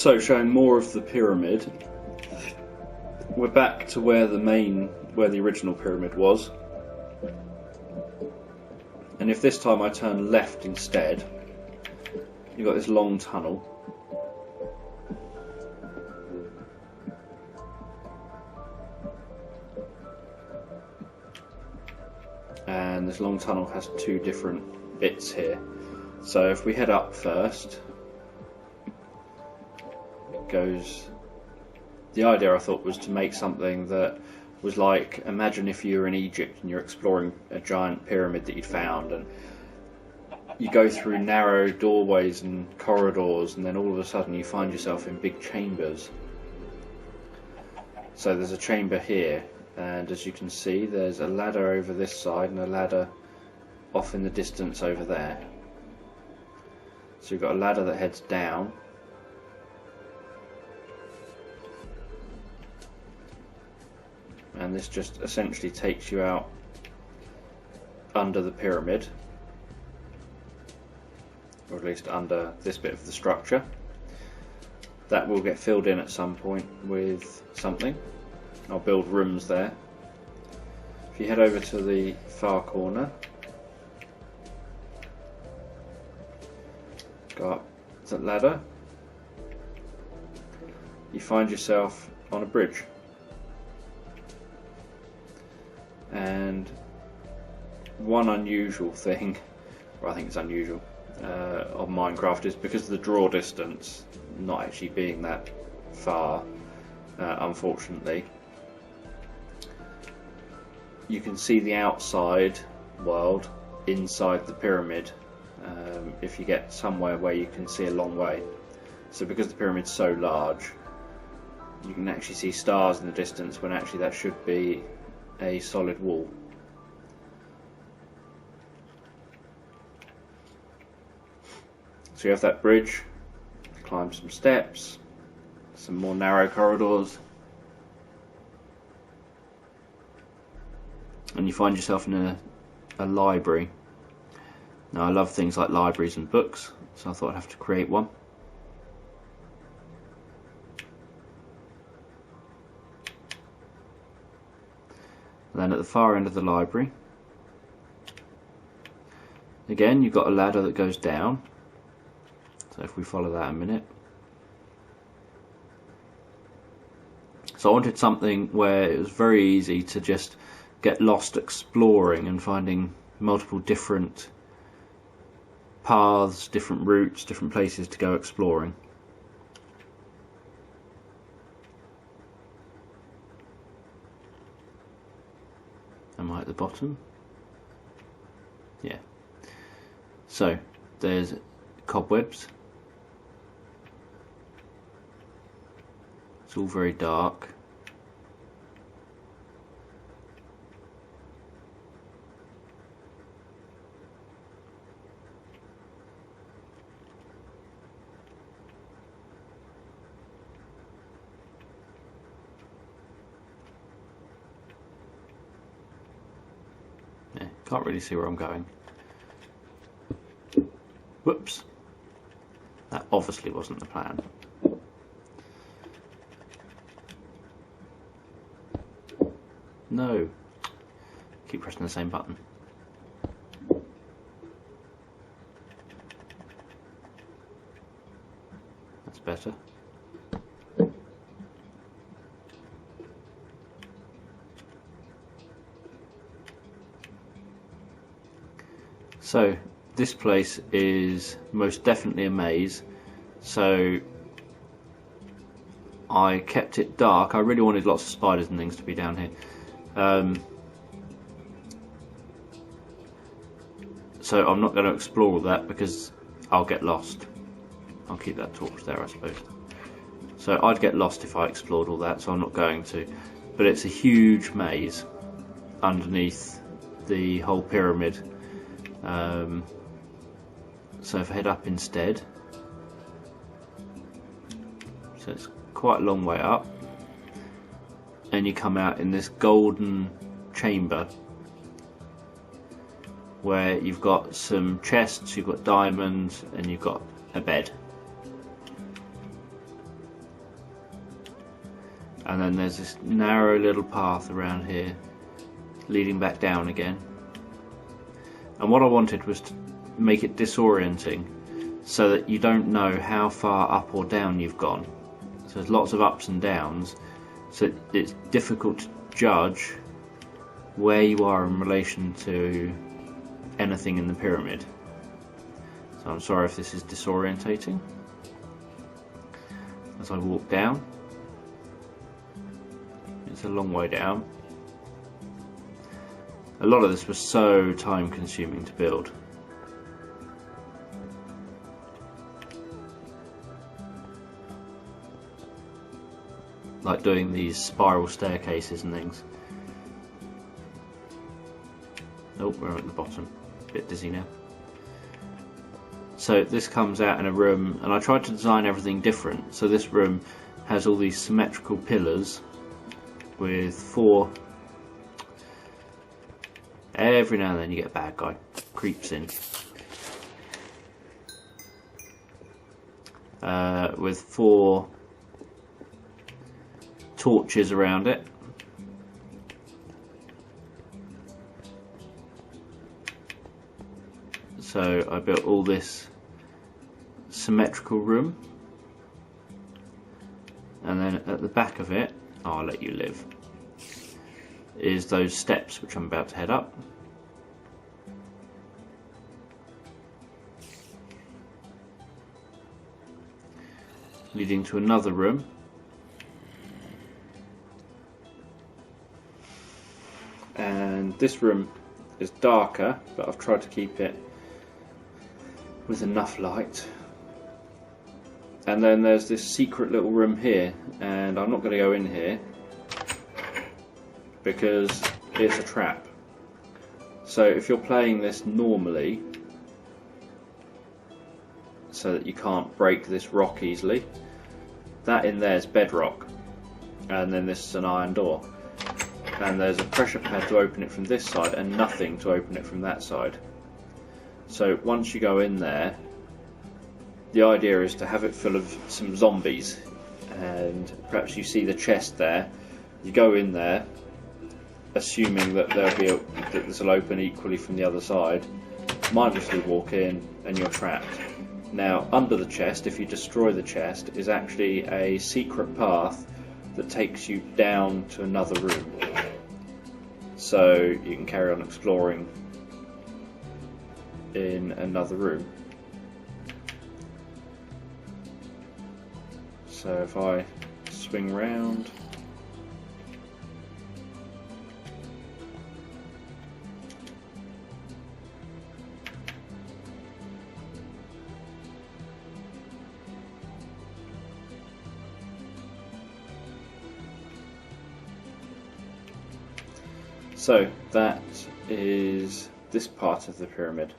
So, showing more of the pyramid, we're back to where the original pyramid was. And if this time I turn left instead, you've got this long tunnel. And this long tunnel has two different bits here. So if we head up first, it goes... The idea I thought was to make something that was like, imagine if you were in Egypt and you're exploring a giant pyramid that you'd found, and you go through narrow doorways and corridors, and then all of a sudden you find yourself in big chambers. So there's a chamber here, and as you can see there's a ladder over this side and a ladder off in the distance over there. So you've got a ladder that heads down, and this just essentially takes you out under the pyramid, or at least under this bit of the structure. That will get filled in at some point with something. I'll build rooms there. If you head over to the far corner, go up that ladder, you find yourself on a bridge. And one unusual thing, or I think it's unusual, of Minecraft is because of the draw distance not actually being that far, unfortunately, you can see the outside world inside the pyramid if you get somewhere where you can see a long way. So because the pyramid's so large, you can actually see stars in the distance when actually that should be a solid wall. So you have that bridge, climb some steps, some more narrow corridors, and you find yourself in a library. Now I love things like libraries and books, so I thought I'd have to create one. And then at the far end of the library, again you've got a ladder that goes down. So if we follow that a minute. So I wanted something where it was very easy to just get lost exploring and finding multiple different paths, different routes, different places to go exploring. Am I at the bottom? Yeah. So there's cobwebs. It's all very dark. Yeah, can't really see where I'm going. Whoops. That obviously wasn't the plan. No. Keep pressing the same button. That's better. So this place is most definitely a maze, so I kept it dark. I really wanted lots of spiders and things to be down here. So I'm not going to explore all that because I'll get lost. I'll keep that torch there, I suppose. So I'd get lost if I explored all that, so I'm not going to. But it's a huge maze underneath the whole pyramid. So if I head up instead, so it's quite a long way up, and you come out in this golden chamber where you've got some chests, you've got diamonds, and you've got a bed. and then there's this narrow little path around here leading back down again. And what I wanted was to make it disorienting so that you don't know how far up or down you've gone. So there's lots of ups and downs, so it's difficult to judge where you are in relation to anything in the pyramid. So I'm sorry if this is disorientating. As I walk down, it's a long way down. A lot of this was so time consuming to build. Like doing these spiral staircases and things. Oh, we're at the bottom. A bit dizzy now. So this comes out in a room, and I tried to design everything different. So this room has all these symmetrical pillars with 4. Every now and then you get a bad guy creeps in with 4 torches around it. So I built all this symmetrical room, and then at the back of it, I'll let you live, is those steps which I'm about to head up. Leading to another room. And this room is darker, but I've tried to keep it with enough light. And then there's this secret little room here, and I'm not going to go in here because it's a trap. So if you're playing this normally, so that you can't break this rock easily, that in there is bedrock, and then this is an iron door, and there's a pressure pad to open it from this side and nothing to open it from that side. So once you go in there, the idea is to have it full of some zombies, and perhaps you see the chest there. You go in there, assuming that that this will open equally from the other side. Mindlessly walk in, and you're trapped. Now, under the chest, if you destroy the chest, is actually a secret path that takes you down to another room. So you can carry on exploring in another room. So if I swing round, so that is this part of the pyramid.